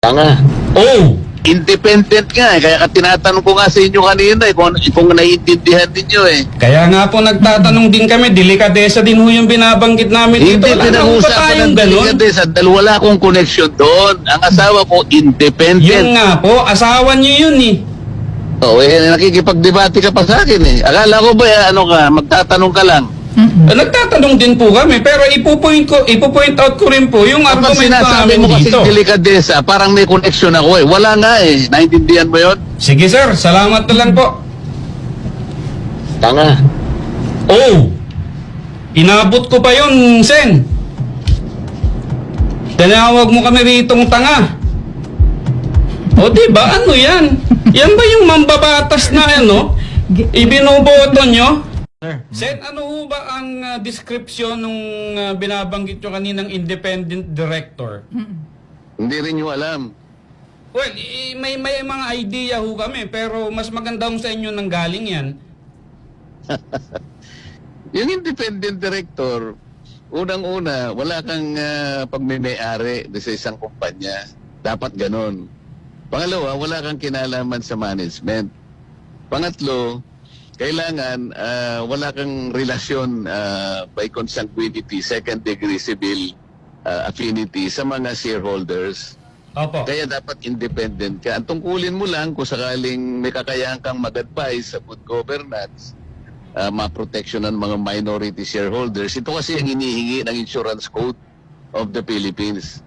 Tanga. Oh! Independent nga eh. Kaya tinatanong ko nga sa inyo kanina eh, kung naiintindihan ninyo eh. Kaya nga po nagtatanong din kami, delikadesa din ho yung binabanggit namin dito. Hindi Wala na ho ba pinag-uusapan tayong ng ganun? delikadesa dahil wala akong connection doon. Ang asawa ko, independent. Yun nga po, asawa niyo yun eh. Oo, nakikipagdebate ka pa sa akin eh. Akala ko ba, magtatanong ka lang. Nagtatanong din po kami, pero ipo-point out ko rin po yung Kapag argument sinasabi namin mo kasi dito. delikadesa, parang may connection ako eh. Wala nga eh. Naintindihan mo yun? Sige sir, salamat na lang po. Tanga. Oh! Inabot ko pa yun, Sen. Tinawag mo kami ritong tanga. O diba, ano yan? Yan ba yung mambabatas na ibinoboto nyo? Sen, ano ho ba ang description nung binabanggit nyo kaninang independent director? Hindi rin nyo alam. Well, may mga idea ho kami, pero mas maganda ho sa inyo nang galing yan. Yung independent director, unang-una, wala kang pagmimay-ari sa isang kumpanya. Dapat ganon. Pangalawa, wala kang kinalaman sa management. Pangatlo, kailangan wala kang relasyon by consanguinity, second degree civil affinity sa mga shareholders. Opo. Kaya dapat independent ka. Ang tungkulin mo lang kung sakaling may kakayahan kang mag-advise sa good governance, ma-protection ng mga minority shareholders. Ito kasi ang hinihingi ng Insurance Code of the Philippines.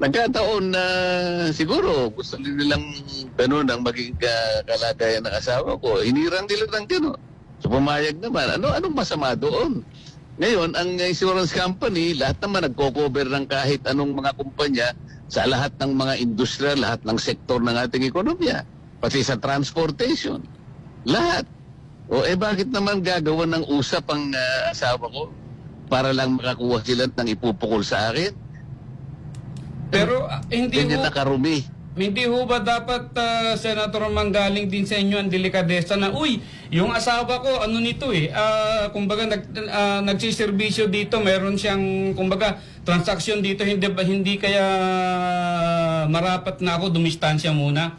Nagkataon na siguro gusto nilang ganun ang maging kalagayan ng asawa ko. Hinirang nila ng ganun. So pumayag naman. Anong masama doon? Ngayon, ang insurance company, lahat naman nagko-cover ng kahit anong mga kumpanya sa lahat ng mga industriya, lahat ng sektor ng ating ekonomiya. Pati sa transportation. Lahat. Bakit naman gagawa ng usap ang asawa ko para lang makakuha sila ng ipupukol sa akin? Pero hindi Ganyan ho, na karumi. hindi ho ba dapat, Senator, manggaling din sa inyo ang delikadesa na, uy, yung asawa ko, ano nito kumbaga nagsiservisyo dito, meron siyang, kumbaga, transaksyon dito, hindi kaya marapat na ako dumistansya muna?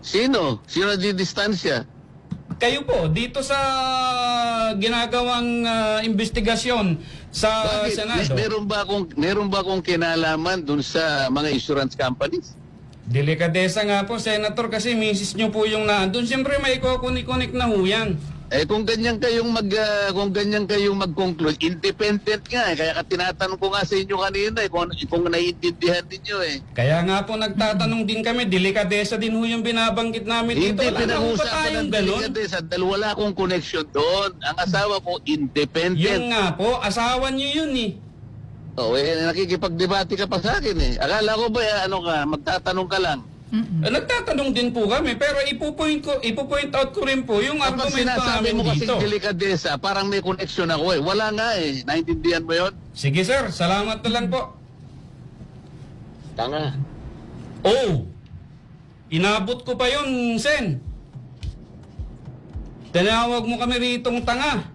Sino? Sino di distansya? Kayo po, dito sa ginagawang investigasyon sa Bakit? Senado. Meron ba akong kinalaman dun sa mga insurance companies? Delikadesa nga po, Senator, kasi misis nyo po yung naandun. Siyempre may kukunik-kunik na ho yan. Kung ganyan kayong mag-conclude, independent nga eh. Kaya tinatanong ko nga sa inyo kanina kung naiintindihan ninyo eh. Kaya nga po nagtatanong din kami, delikadesa din ho yung binabanggit namin dito. Hindi Wala na ho ba pinag-uusapan tayong ng ganun? delikadesa dahil wala akong connection doon. Ang asawa ko, independent. Yun nga po, asawa nyo yun eh. Nakikipagdebate ka pa sa akin eh. Akala ko ba, magtatanong ka lang. Nagtatanong din po kami, pero ipo-point out ko rin po yung Kapag argumento sinasabi namin mo kasi dito. delikadesa, parang may connection ako eh. Wala nga eh. Naintindihan mo yun? Sige sir, salamat na lang po. Tanga. Oh! Inabot ko pa yun, Sen. Tinawag mo kami ritong tanga.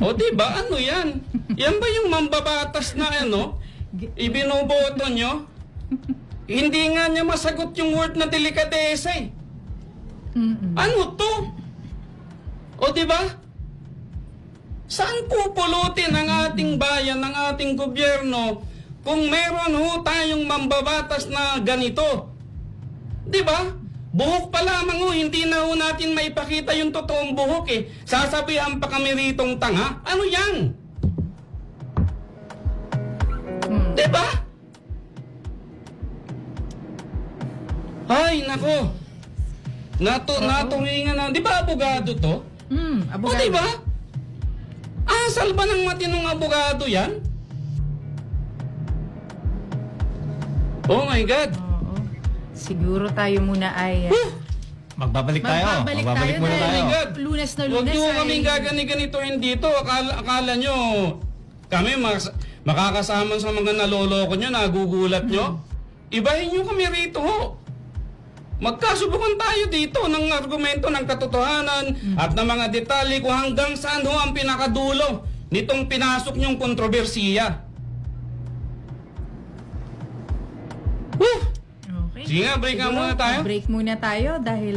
O diba, ano yan? Yan ba yung mambabatas na ibinoboto nyo? Hindi nga niya masagot yung word na delikadesa eh. Ano to? O diba? Saan pupulutin ang ating bayan, ang ating gobyerno kung meron ho tayong mambabatas na ganito? Diba? Buhok pa lamang hindi na ho natin maipakita yung totoong buhok eh. Sasabihan pa kami ritong tanga. Ano yan? Diba? Ay, nako. Natuhingan na. Di ba abogado to? Abogado. O diba? Asal ba ng matinong abogado yan? Oh my God. Oo. Siguro tayo muna ay... Magbabalik tayo. Magbabalik Magbabalik tayo muna na. tayo. Lunes na Huwag lunes nyo ay... kaming gagani-ganitohin dito. Akala nyo, kami makakasama sa mga naloloko nyo, nagugulat nyo. Ibahin nyo kami rito ho. Magkasubukan tayo dito ng argumento ng katotohanan at ng mga detalye kung hanggang saan ho ang pinakadulo nitong pinasok nyong kontrobersiya. Sige nga, break nga siguro, muna tayo. Break muna tayo dahil